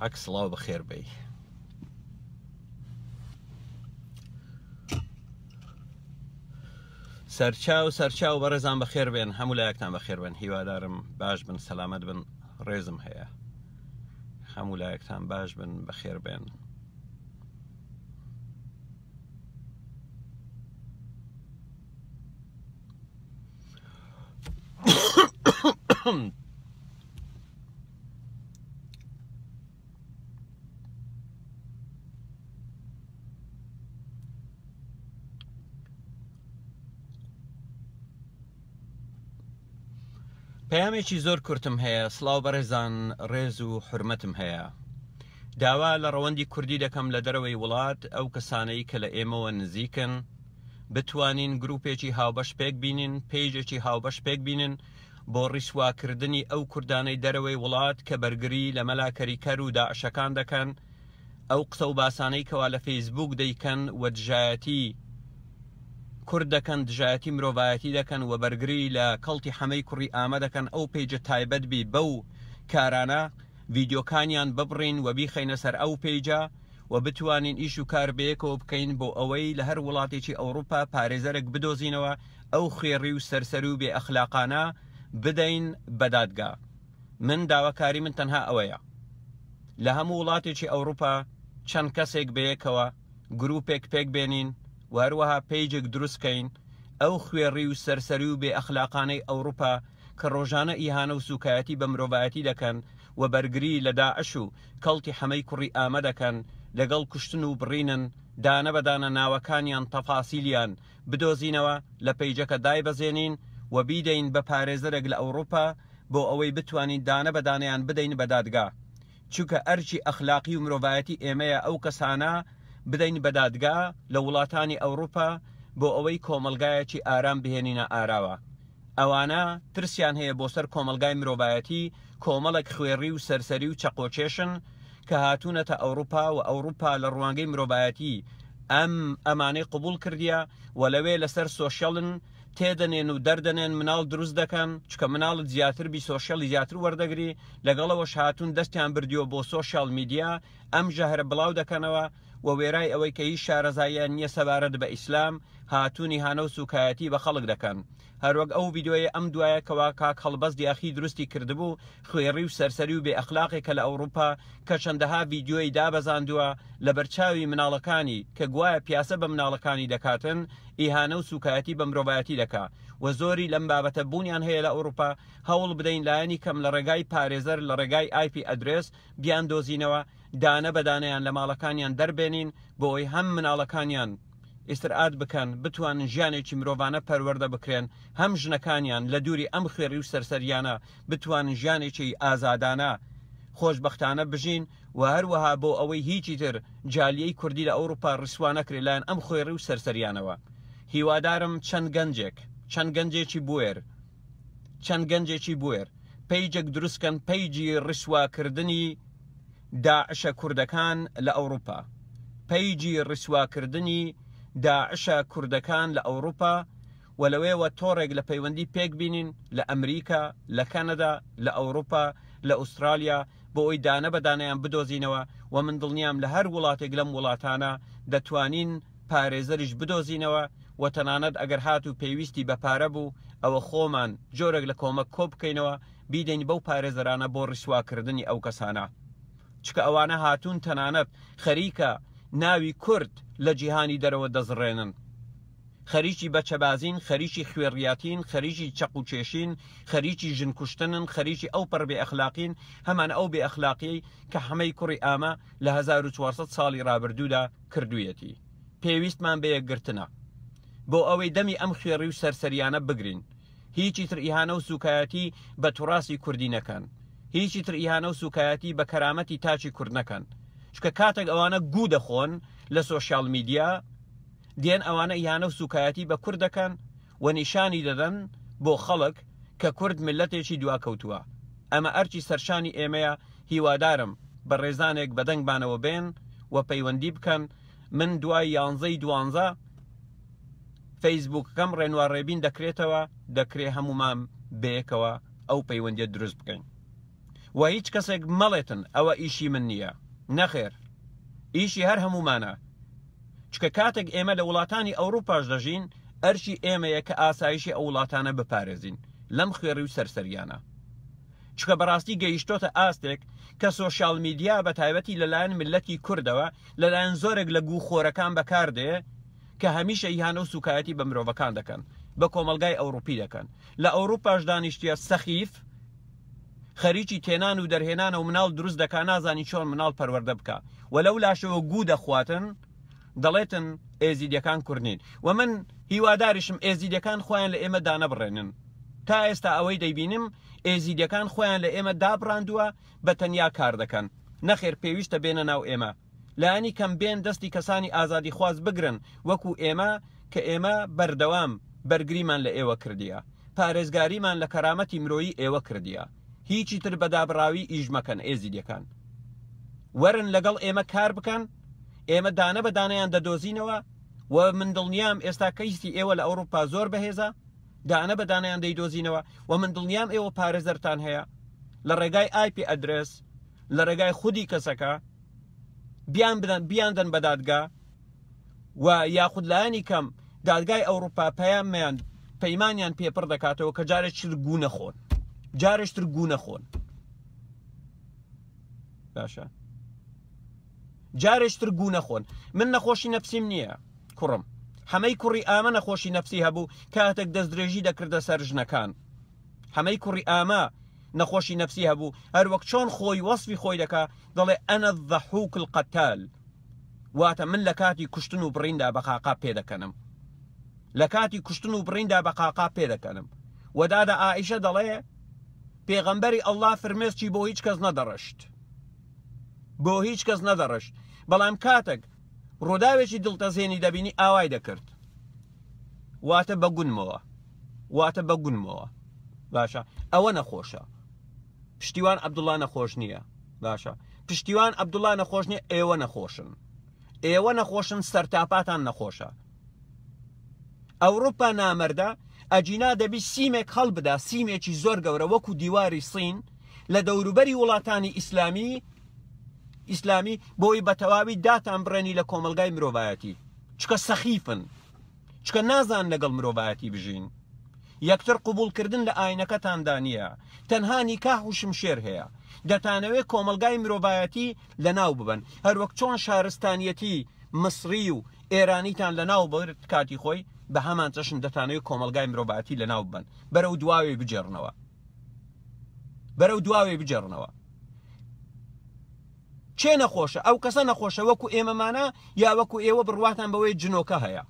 عەکسڵاو بەخێر بێی. سەرچاو بەڕێزان بەخێر بێن، هەموو لایەکتان بەخێر بن، هیوادارم باش بن، سەلامەت بن، ڕێزم هەیە، هەموو لایەکتان باش بن، بەخێر بێن. پەیامێکی زۆر کورتم هەیە، سڵاو بەڕێزان، ڕێز و حورمەتم هەیە. داوا لە ڕەوەندی کوردی دەکەم لە دەرەوەی وڵات، ئەو کەسانەی کە لە ئێمەوە نزیکن بتوانین گروپێکی هاوبەش پێک بینین، پێیجێکی هاوبەش پێک بینن بۆ ڕیسواکردنی ئەو کوردانەی دەرەوەی وڵات کە بەرگری لە مەلاکەریکەر و داعشەکان دەکەن، ئەو قسە و باسانەی کەوا لە فەیسبوک دەیکەن و دژایەتی کورد دەکەن، دژایەتی مرۆڤایەتی دەکەن و بەرگری لە کەڵتی حەمەی کوڕی ئامە دەکەن. ئەو پێیجە تایبەت بی بەو کارانە ڤیدیۆکانیان ببڕین و بیخەینە سەر ئەو پێیجە و بتوانین ئیش و کار بەیەکەوە بکەین بۆ ئەوەی لە هەر وڵاتێکی ئەوروپا پارێزەرێک بدۆزینەوە، ئەو خێڕی و سەرسەر و بێ ئەخلاقانە بدەین بەدادگا. من داواکاری من تەنها ئەوەیە، لە هەموو وڵاتێکی ئەوروپا چەند کەسێک بەیەکەوە گروپێک پێک بێنین و هەروەها پێیجێک دروستکەین، ئەو خوێڕی و سەرسەری و بێ ئەخلاقانەی ئەوروپا کە ڕۆژانە ئیهانە و سوکایەتی بە مرۆڤایەتی دەکەن و بەرگری لە داعش و کەڵتی حەمەی کوڕی ئامە دەکەن، لەگەڵ کوشتن و بڕینن، دانە بەدانە ناوەکانیان تەفاسیلیان بدۆزینەوە، لە پەیجەکە دایبەزێنین و بیدەین بە پارێزەرێک لە ئەوروپا بۆ ئەوەی بتوانین دانە بەدانەیان بدەین بە دادگا. چونکە ئەرچی ئەخلاقی و مرۆڤایەتی ئێمەیە ئەو کەسانە بدەین بە دادگا لە وڵاتانی ئەوروپا بۆ ئەوەی کۆمەلگایەکی ئارام بهێنینە ئاراوە. ئەوانە ترسیان هەیە بۆ سەر کۆمەلگای مرۆڤایەتی، کۆمەڵێک خوێڕی و سەرسەری و چەقۆچێشن کە هاتوونەتە ئەوروپا و ئەوروپا لە ڕوانگەی مرۆڤایەتی ئەمانەی قبول کردیە و لەوێ لەسەر سۆشیەڵن تێدەنێن و دەردەنێن، مناڵ دروست دەکەن، چکە مناڵت زیاتر بی سۆشیەڵی زیاتر وەردەگری، لەگەڵەوەش هاتوون دەستیان بردیوە بۆ سۆشیال میدیا، ئەم ژەهرە بڵاو دەکەنەوە و وێرای ئەوەی کە هیچ شارەزاییان نییە سەبارەت بە ئیسلام، هاتوونی هانە و سوکایەتی بە خەڵک دەکەن. هەروەک ئەو ڤیدیۆیە ئەم دوایە کەوا کاک هەڵبەست دیاخی دروستی کردبوو، خوێڕی و سەرسەری و بێ ئەخلاقێکە لە ئەوروپا کە چەندەها ڤیدیۆی دابەزاندووە لە بەرچاوی مناڵەکانی کە گوایە پیاسە بە مناڵەکانی دەکاتن، ئیهانە و سوکایەتی بە مرۆڤایەتی دەکا و زۆری لەم بابەتە بوونیان هەیە لە ئەوروپا. هەوڵ بدەین لایەنی کەم لە ڕێگای پارێزەر، لە ڕێگای IP ئەدرێس بیان دۆزینەوە، دانە بەدانەیان لە ماڵەکانیان دەربێنین بۆ ئەوەی هەم مناڵەکانیان ئیسرعات بکەن، بتوانن ژیانێکی مرۆڤانە پەروەردە بکرێن، هەم ژنەکانیان لە دووری ئەم خوێڕی و سەرسەریانە بتوانن ژیانێکی ئازادانە خۆشبەختانە بژین و هەروەها بۆ ئەوەی هیچی تر جالیەی کوردی لە ئەوروپا ڕسوا نەکرێت لایەن ئەم خوێڕی و سەرسەریانەوە. هیوادارم چەند گەنجێکی بوێر پەیجێک دروستکەن، پەیجی ڕسواکردنی داعشە کوردەکان لە ئەوروپا، پەیجی ڕسواکردنی داعشە کوردەکان لە ئەوروپا و لەوێوە تۆڕێک لە پەیوەندی پێک بینین لە ئەمریکا، لە کەنەدا، لە ئەوروپا، لە ئوسترالیا بۆ ئەوی دانە بەدانەیان بدۆزینەوە و من دڵنیام لە هەر وڵاتێک لەم وڵاتانە دەتوانین پارێزەریش بدۆزینەوە و تەنانەت ئەگەر هات و پێویستی بە پارە بوو ئەوە خۆمان جۆرێک لە کۆمەک کۆ بکەینەوە بیدەین بەو پارێزەرانە بۆ ڕیسواکردنی ئەو کەسانە، چکە ئەوانە هاتوون تەنانەت خەریکە ناوی کورد لە جیهانی دەرەوە دەزڕێنن، خەریکی بەچەبازین، خەریکی خوێڕیاتین، خەریکی چەقوچێشین، خەریکی ژنکوشتنن، خەریکی ئەو پڕ بێ ئەخلاقین، هەمان ئەو بێ ئەخلاقی کە حەمەی کوڕی ئامە لە 1400 ساڵی ڕابردوودا کردوویەتی. پێویستمان بە یەکگرتنە بۆ ئەوەی دەمی ئەم خوێڕی و سەرسەریانە بگرین، هیچی تر ئیهانە و سوکایەتی بە توڕاسی کوردی نەکەن، هیچی تر ئیهانە و سوکایەتی بە کەرامەتی تاچی کورد نەکەن، چکە کاتێک ئەوانە گوو دەخۆن لە سۆشیال میدیا دێن ئەوانە ئیهانە و سوکایەتی بە کورد دەکەن و نیشانی دەدەن بۆ خەڵک کە کورد ملەتێکی دواکەوتووە. ئەمە ئەرچی سەرشانی ئێمەیە. هیوادارم بە ڕێزانێک بەدەنگبانەوە بێن و پەیوەندی بکەن. من دوای 11/12 فەیسبووکەکەم ڕێنوارڕێبین دەکرێتەوە، دەکرێ هەمومان بەیەکەوە ئەو پەیوەندیە دروست بکەین و هیچ کەسێک مەڵێتن ئەوە ئیشی من نییە. نەخێر، ئیشی هەر هەمومانە. چکە کاتێک ئێمە لە وڵاتانی ئەوروپاش دەژین، ئەرشی ئێمەیە کە ئاسایشی ئەو وڵاتانە بپارێزین لەم خوێڕی و سەرسەریانە. چکە بەڕاستی گەیشتۆتە ئاستێک کە سۆشیال میدیا بە تایبەتی لەلایەن ملەتی کوردەوە لەلایەن زۆرێک لە گوخۆرەکان بەکاردێ کە هەمیشە ئیهانە و سوکایەتی بە مرۆڤەکان دەکەن، بە کۆمەلگای ئەوروپی دەکەن. لە ئەوروپاش دانیشتیە سەخیف خەریکی تێنان و دەرهێنانە و مناڵ دروست دەکا، نازانی چۆن مناڵ پەروەردە بکە، و لەو لاشەوە گوو دەخواتن دەڵێتن ئێزیدیەکان کوردنین. و من هیواداریشم ئێزیدیەکان خۆیان لە ئێمە دانەبڕێنن. تا ئێستا ئەوەی دەیبینم ئێزیدیەکان خۆیان لە ئێمە دابڕاندووە بە تەنیا کار دەکەن. نەخێر، پێویستە بێنە ناو ئێمە، لایانی کەم بێن دەستی کەسانی ئازادی خواز بگرن وەکو ئێمە کە ئێمە بەردەوام بەرگریمان لە ئێوە کردیە، پارێزگاریمان لە کەرامەتی مرۆیی ئێوە کردیە. هیچی تر بەدابراوی ئیژ مەکەن ئێزیدیەکان. وەرن لەگەڵ ئێمە کار بکەن، ئێمە دانە بە دانەیان دەدۆزینەوە، و من دڵنیام ئێستا کەیستی ئێوە لە ئەوروپا زۆر بەهێزە، دانە بە دانەیان دەیدۆزینەوە، و من دڵنیام ئێوە پارێزەرتان هەیە لە ڕێگای IP ئەدرس، لە ڕێگای خودی کەسەکە بیاندەن بە دادگا، و یاخود لایانی کەم دادگای ئەوروپا پەیمانیان پێپڕ دەکاتەوە کە جارێکتر گوو نەخۆن، جارێکتر گوو نەخۆن. باشە، جارێکتر گوو نەخۆن. من نەخۆشی نەفسیم نییە کوڕم، هەمەی کوڕی ئامە نەخۆشی نەفسی هەبوو کاتێک دەست درێژی دەکردە سەر ژنەکان. هەمەی کوڕی ئامە نەخۆشی نەفسی هەبوو، هەر وەک چۆن خۆی وەصفی خۆی دەکا، دەڵێ ئەنە الضەحوک القەتال، واتە من لە کاتی کوشتن و بڕیندا بە قاقا پێدەکەنم، لە کاتی کوشتن و بڕیندا بە قاقا پێدەکەنم. وەدادە ئائیشە دەڵێ پێغەمبەری ئەڵڵا فرمێسکی بۆ هیچ کەس نەدەڕشت، بۆ هیچ کەس نەدەڕشت، بەڵام کاتێک ڕووداوێکی دڵتەزێنی دەبینی ئاوای دەکرد، واتە بەگونمەوە، واتە بەگونمەوە. باشە، ئەوە نەخۆشە. پشتیوان عەبدوڵڵا نەخۆش نییە. باشە، پشتیوان عەبدوڵڵا نەخۆش نییە، ئێوە نەخۆشن، ئێوە نەخۆشن، سەرتاپاتان نەخۆشە. ئەوروپا نامەردە ئەجینا دەبی سیمێک هەڵبدا، سیمێکی زۆر گەورە وەکو دیواری سین لە دەوروبەری وڵاتانی ئیسلامی بۆی بە تەواوی داتان بڕێنی لە کۆمەلگای مرۆڤایەتی، چکە سەخیفن، چکە نازان لەگەڵ مرۆڤایەتی بژین. یەکتر قبولکردن لە ئاینەکەتاندا نییە، تەنها نیکاح و شمشێر هەیە. دەتانەوێت کۆمەلگای مرۆڤایەتی لە ناو ببن، هەر وەک چۆن شارستانیەتی مصری و ئێرانیتان لە ناو بەرد کاتی خۆی، بە هەمان چەشن دەتانەوێت کۆمەلگای مرۆڤایەتی لە ناو ببن. بەرەو دواوێ بجێڕنەوە، بەرەو دواوێ بجێڕنەوە. چێ نەخۆشە؟ ئەو کەسە نەخۆشە وەکو ئێمەمانە، یا وەکو ئێوە بڕواتان بەوەی جنۆکە هەیە؟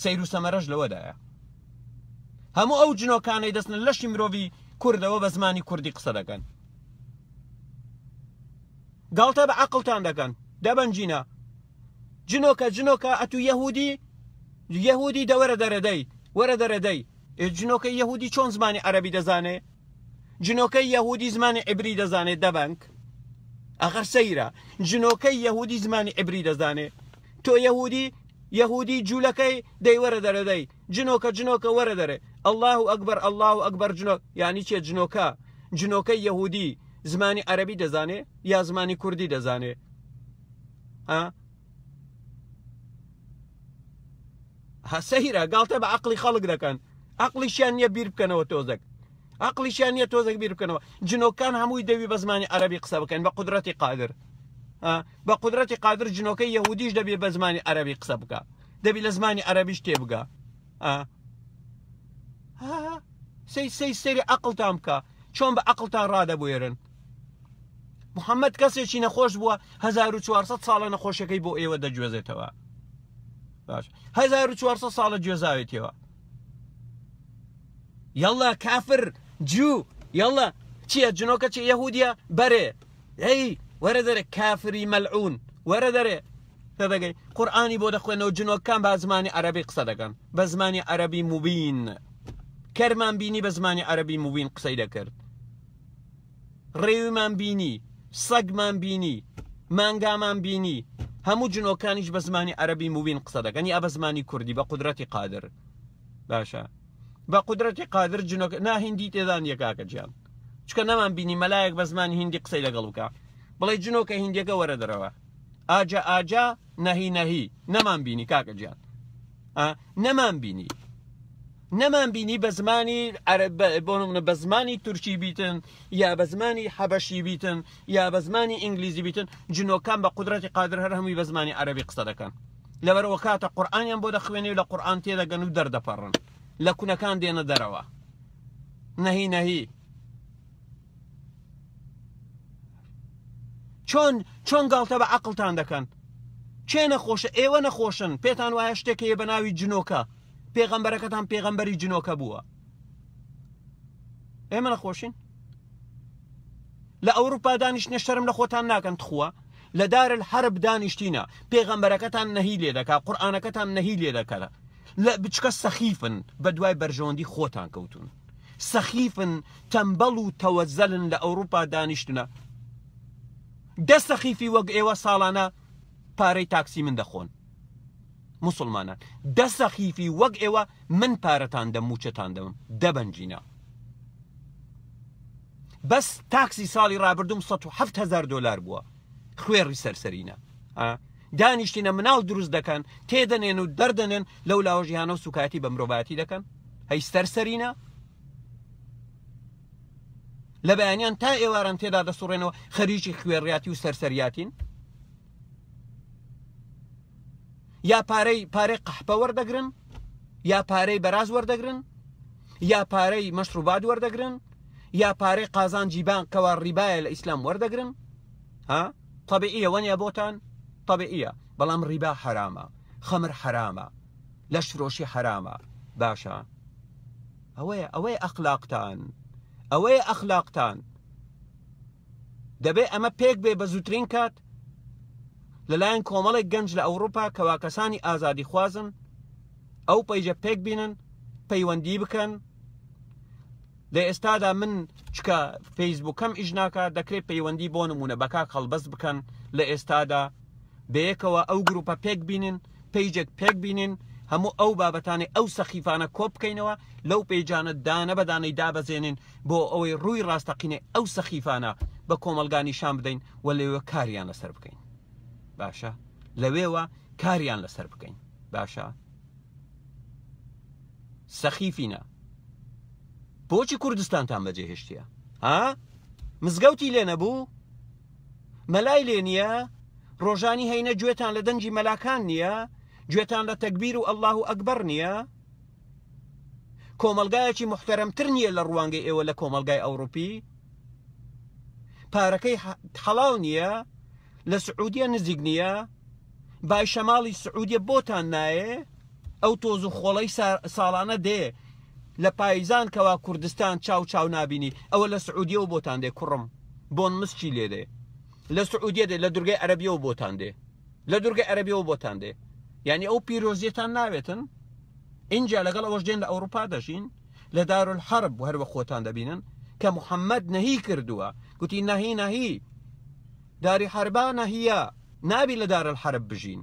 سەیر و سەمەرەش لەوەدایە. هەموو ئەو جنۆکانەی دەستن لەشی مرۆڤی کوردەوە بە زمانی کوردی قسە دەکەن، گاڵتە بە عەقڵتان دەکەن، دەبەنجینە. جنۆکە ئەتو یەهودی دەوەرە دەرەدەی، وەرە دەرەدەی. جنۆکەی یەهودی چۆن زمانی عەرەبی دەزانێ؟ جنۆکەی یەهودی زمانی عیبری دەزانێت، دەبەنک. ئەخەر سەیرە، جنۆکەی یەهودی زمانی عیبری دەزانێ، تۆ یەهودی جوولەکەی دەی وەرە دەرەدەی، جنۆکە وەرە دەرێ. الله ئەکبەر، الله ئەکبەر. یعنی چێ جنۆکەی یەهودی زمانی عەرەبی دەزانێ یا زمانی کوردی دەزانێ؟ سەیرە، گاڵتە بە عەقڵی خەڵک دەکەن، عەقڵیشیان نییە بیر بکەنەوە تۆزێک، عەقڵیشیان نییە تۆزێک بیر بکەنەوە. جنۆکان هەمووی دەوی بە زمانی عەرەبی قسە بکەن، بە قودرەتی قادر. بە قودرەتی قادر جنۆکەی یەهودیش دەبێت بە زمانی عەرەبی قسە بکە، دەبی لە زمانی عەرەبیش تێبگا. سەیری عەقڵتان بکە، چۆن بە عەقڵتان ڕادەبوێرن. محەممەد کەسێکی نەخۆش بووە، 1400 ساڵە نەخۆشەکەی بۆ ئێوە دەگوێزێتەوە. باش، 1400 ساڵە گوێزاوێتەوە. یەڵا کافر جوو، یەڵا چییە؟ جنۆکە چی یەهودیە؟ بەرێ، ئەی وەرە دەرێ، کافری مەلعون، وەرە دەرێ. دەگەی قورئانی بۆ دەخوێنەوە، جنۆکان بە زمانی عەرەبی قسە دەکەن، بە زمانی عەرەبی موبین. کەرمان بینی بە زمانی عەرەبی موبین قسەی دەکرد، ڕێویمان بینی، سەگمان بینی، مانگامان بینی، هەموو جنۆکانیش بە زمانی عەرەبی موبین قسە دەکەن، یا بە زمانی کوردی، بە قودرەتی قادر. باشە، بە قودرەتی قادر جنۆکە ناهیندی تێدان یەکاکە گیان، چکە نەمان بینی مەلایەک بە زمانی هیندی قسەی لەگەڵ بکە بڵێ جنۆکە هیندیەکە وەرە دەرەوە ئاجا ئاجا نەهی نەهی نەمان بینی کاکە گیان نەمان بینی بە زمانی بۆ بە زمانی تورکی بیتن یا بە زمانی حەبەشی بیتن یا بە زمانی ئینگلیزی بیتن جنۆکان بە قودرەتی قادر هەر هەمووی بە زمانی عەرەبی قسە دەکەن لەبەرەوە کاتە قورئانیان بۆ دەخوێنێ و لە قورئان تێدەگەن و دەردەپەڕن لە کوونەکان دێنە دەرەوە نەهی نەهی چۆن گاڵتە بە عەقڵتان دەکەن چێ نەخۆشە ئێوە نەخۆشن پێتان وایە شتێکە هەیە بە ناوی جنۆکە پێغەمبەرەکەتان پێغەمبەری جنۆکە بووە ئێمە نەخۆشین لە ئەوروپا دانیشتنە شەرم لە خۆتان ناکەن تخوا لە دارالحەرب دانیشتینە پێغەمبەرەکەتان نەهی لێ دەکا قورئانەکەتان نەهی لێ دەکات لە بچکە سەخیفن بە دوای بەرژەوەندی خۆتان کەوتون سەخیفن تەمبەڵ و تەوەزەلن لە ئەوروپا دانیشتنە دە سەخیفی وەک ئێوە ساڵانە پارەی تاکسی من دەخۆن مسلمانان دە سەخیفی وەک ئێوە من پارەتان دەم موچەتان دەم دەبەنجینە بەس تاکسی ساڵی ڕابردوم 170,000 دۆلار بووە خوێڕی سەرسەرینە دانیشتینە مناڵ دروست دەکەن تێدەنێن و دەردەنێن لەو لاوەژیانە و سوکاتی بە مرۆڤایەتی دەکەن هەی سەرسەرینە لە بەیانیان تا ئێواران تێدا دەسوڕێنەوە خەریکی خوێڕیاتی و سەرسەریاتین یا پارەی قەحپە وەردەگرن یا پارەی بەراز وەردەگرن یا پارەی مەشروبات وەردەگرن یا پارەی قازانجی بانکەوە ڕیبایە لە ئیسلام وەردەگرن طبیعیە وەنیە بۆتان طبیعیە بەڵام ڕیبا حرامە خەمر حرامە لەش فرۆشی حرامە باشە ئەوەیە ئەخلاقتان دەبێ ئەمە پێک بێ بە زووترین کات لەلایەن کۆمەڵێک گەنج لە ئەوروپا کەوا کەسانی ئازادی خوازن ئەو پەیجە پێک بینن پەیوەندی بکەن لە ئێستادا من چکە فەیسبووکەم ئیش ناکات دەکرێت پەیوەندی بۆ نمونە بە کاک هەڵبەست بکەن لە ئێستادا بەیەکەوە ئەو گروپە پێک بینن پەیجێک پێک بینن هەموو ئەو بابەتانەی ئەو سەخیفانە کۆ بکەینەوە لەو پێیجانە دانە بەدانەی دابەزێنین بۆ ئەوەی ڕووی ڕاستەقینێ ئەو سەخیفانە بە کۆمەلگانی شان بدەین و لەوێ کاریان لەسەر بکەین باشە لەوێوە کاریان لەسەر بکەین باشە سەخیفینە بۆچی کوردستانتان بەجێهێشتیە مزگەوتی لێ نەبوو مەلای لێ نییە ڕۆژانی هەینە گوێتان لە دەنجی مەلاکان نییە گوێتان لە تەکبیر و ئەڵڵاه ئەکبەر نییە کۆمەلگایەکی محتەرەمتر نییە لە ڕوانگەی ئێوە لە کۆمەلگای ئەوروپی پارەکەی حەڵاو نییە لە سعودیە نزیک نییە بای شەماڵی سعودیە بۆتان نایە ئەو تۆز و خۆڵەی ساڵانە دێ لە پایزان کەوا کوردستان چاو نابینی ئەوە لە سعودیەوە بۆتان دێ کوڕم بۆن مسچی لێ دێ لە سعودیە دێ لە دورگەی عەرەبیەوە بۆتان دێ لە دورگەی عەرەبیەوە بۆتان دێ یعنی ئەو پیرۆزیەتان ناوێتن اینجا لەگەڵ ئەوەش دێن لە ئەوروپا دەژین لە دارالحەرب هەروە خۆتان دەبینن کە محەممەد نەهی کردووە گوتی نەهی داری حەربا نەهیە نابی لە دارالحەرب بژین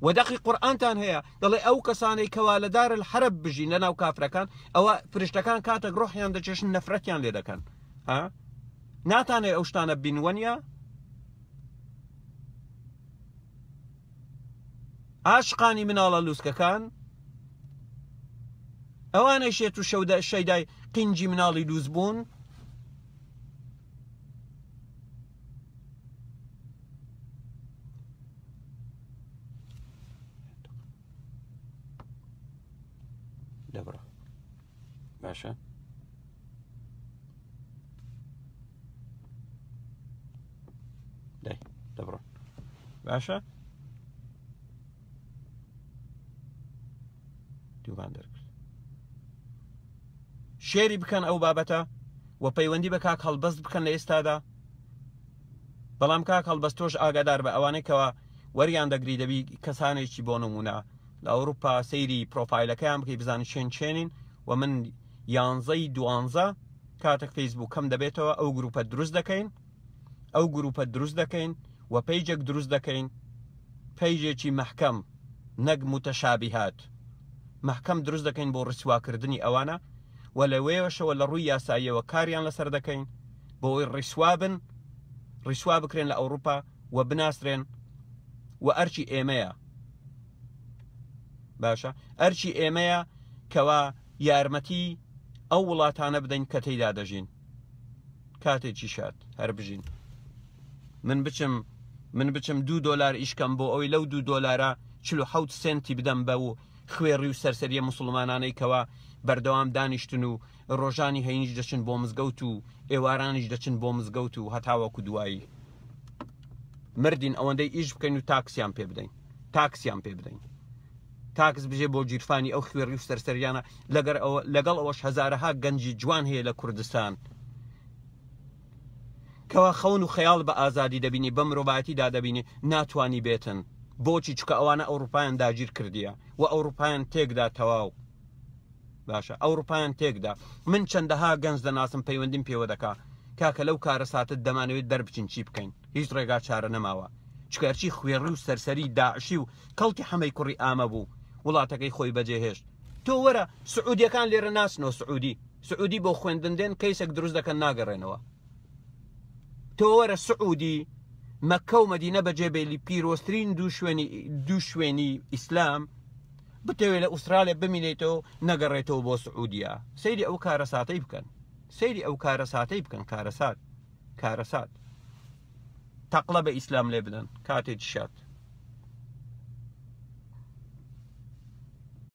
وەدەقی قورئانتان هەیە دەڵێ ئەو کەسانەی کەوا لە دارالحەرب بژین لە ناو کافرەکان ئەوە فریشتەکان کاتێک ڕۆحیان دەچێشن نەفرەتیان لێ دەکەن ناتانێ ئەو شتانە بینوەنیە عاشقانی مناڵە لووسکەکان ئەوانەی شێت و شەیدای قینجی مناڵی لووس بوون دەبڕە باشە دای دەبڕۆ باشە دووبان دەرکرد شێری بکەن ئەو بابەتە و پەیوەندی بە کاک هەڵبەست بکەن لە ئێستادا بەڵام کاک هەڵبەست تۆش ئاگادار بە ئەوانەی کەوا وەریان دەگری دەبی کەسانێکی بۆ نمونە لە ئەوروپا سەیری پرۆفایلەکەیان بکەی بزانی چێنین و من 11 کاتێک فەیسبووکەم دەبێتەوە ئەو گروپە دروست دەکەین و پەیجێک دروست دەکەین پەیجێکی مەحکەم نەک متەشابیهات محکەم دروست دەکەین بۆ ڕسواکردنی ئەوانە و لەوێشەوە لە ڕووی یاساییەوە کاریان لەسەر دەکەین بۆەوەی ڕیسوا بکرێن لە ئەوروپا و بناسرێن و ئەرچی ئێمەیە باشە ئەرچی ئێمەیە کەوا یارمەتی ئەو وڵاتانە بدەین کە تێیدا دەژین کاتێکی شاد هەر بژین من بچم $2 ئیشکەم بۆ ئەوەی لەو $2 47 سنتی بدەم بە و خوێڕی و سەرسەریە مسلمانانەی کەوا بەردەوام دانیشتن و ڕۆژانی هەینیش دەچن بۆ مزگەوت و ئێوارانیش دەچن بۆ مزگەوت و هەتاوەکو دوایی مردین ئەوەندەی ئیش بکەین و تاکسیان پێ بدەین تاکس بژێ بۆ جیرفانی ئەو خوێڕی و سەرسەریانە لەگەڵ ئەوەش هەزارەها گەنجی جوان هەیە لە کوردستان کەوا خەون و خەیاڵ بە ئازادی دەبینی بە مرۆڤایەتیدا دەبینی ناتوانی بێتن بۆچی چکە ئەوانە ئەوروپایان داگیر کردیە و ئەوروپایان تێکدا تەواو باشە ئەوروپایان تێکدا من چەندەها گەنج دەناسم پەیوەندیم پێوە دەکا کاکە لەو کارە ساتت دەمانەوێت دەربچین چی بکەین هیچ ڕێگا چارە نەماوە چکارچی خوێڕی و سەرسەری داعشی و کەڵکی حەمەی کوڕی ئامە بوو وڵاتەکەی خۆی بەجێهێشت تۆ وەرە سعودیەکان لێرە ناسنەوە سعودی بۆ خوێندندێن کەیسێک دروست دەکەن ناگەڕێنەوە تۆ وەرە سعودی مەکە و مەدینە بەجێبێلی پیرۆستترین دوو شوێنی ئیسلام بتەوێت لە ئوسترالیا بمینێتەوە نەگەڕێتەوە بۆ سعودیە سەیری ئەو کارە ساتەی بکەن کارەسات تەقڵە بە ئیسلام لێ بدەن کاتێکی شات